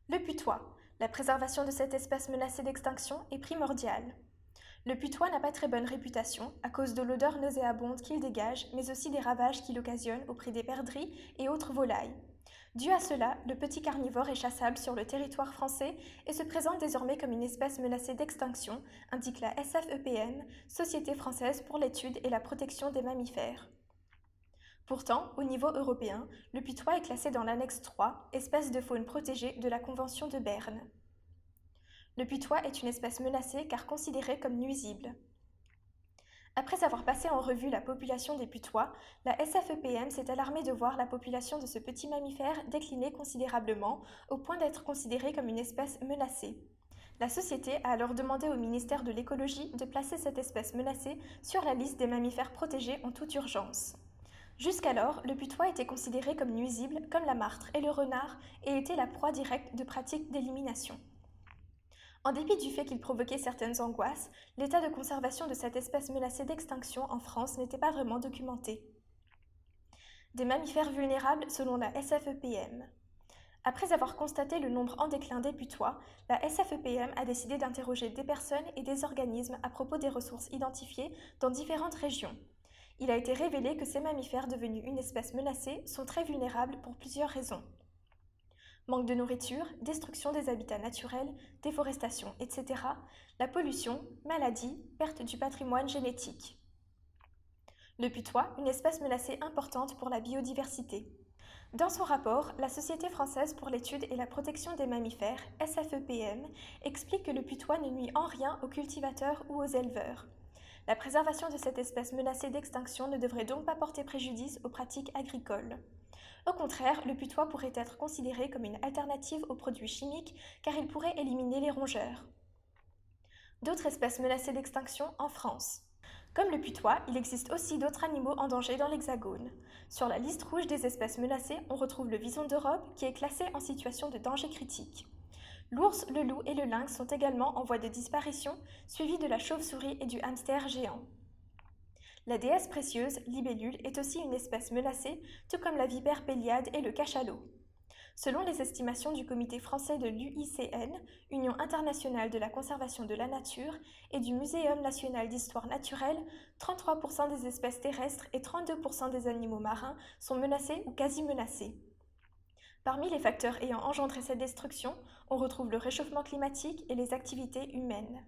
Le putois. La préservation de cette espèce menacée d'extinction est primordiale. Le putois n'a pas très bonne réputation à cause de l'odeur nauséabonde qu'il dégage, mais aussi des ravages qu'il occasionne auprès des perdrix et autres volailles. Dû à cela, le petit carnivore est chassable sur le territoire français et se présente désormais comme une espèce menacée d'extinction, indique la SFEPM, Société française pour l'étude et la protection des mammifères. Pourtant, au niveau européen, le putois est classé dans l'annexe 3, espèce de faune protégée de la Convention de Berne. Le putois est une espèce menacée car considérée comme nuisible. Après avoir passé en revue la population des putois, la SFEPM s'est alarmée de voir la population de ce petit mammifère décliner considérablement au point d'être considérée comme une espèce menacée. La société a alors demandé au ministère de l'Écologie de placer cette espèce menacée sur la liste des mammifères protégés en toute urgence. Jusqu'alors, le putois était considéré comme nuisible, comme la martre et le renard, et était la proie directe de pratiques d'élimination. En dépit du fait qu'il provoquait certaines angoisses, l'état de conservation de cette espèce menacée d'extinction en France n'était pas vraiment documenté. Des mammifères vulnérables selon la SFEPM. Après avoir constaté le nombre en déclin des putois, la SFEPM a décidé d'interroger des personnes et des organismes à propos des ressources identifiées dans différentes régions. Il a été révélé que ces mammifères devenus une espèce menacée sont très vulnérables pour plusieurs raisons. Manque de nourriture, destruction des habitats naturels, déforestation, etc., la pollution, maladies, perte du patrimoine génétique. Le putois, une espèce menacée importante pour la biodiversité. Dans son rapport, la Société française pour l'étude et la protection des mammifères, SFEPM, explique que le putois ne nuit en rien aux cultivateurs ou aux éleveurs. La préservation de cette espèce menacée d'extinction ne devrait donc pas porter préjudice aux pratiques agricoles. Au contraire, le putois pourrait être considéré comme une alternative aux produits chimiques car il pourrait éliminer les rongeurs. D'autres espèces menacées d'extinction en France. Comme le putois, il existe aussi d'autres animaux en danger dans l'Hexagone. Sur la liste rouge des espèces menacées, on retrouve le vison d'Europe qui est classé en situation de danger critique. L'ours, le loup et le lynx sont également en voie de disparition, suivis de la chauve-souris et du hamster géant. La déesse précieuse, libellule, est aussi une espèce menacée, tout comme la vipère péliade et le cachalot. Selon les estimations du comité français de l'UICN, Union internationale de la conservation de la nature, et du Muséum national d'histoire naturelle, 33% des espèces terrestres et 32% des animaux marins sont menacés ou quasi menacés. Parmi les facteurs ayant engendré cette destruction, on retrouve le réchauffement climatique et les activités humaines.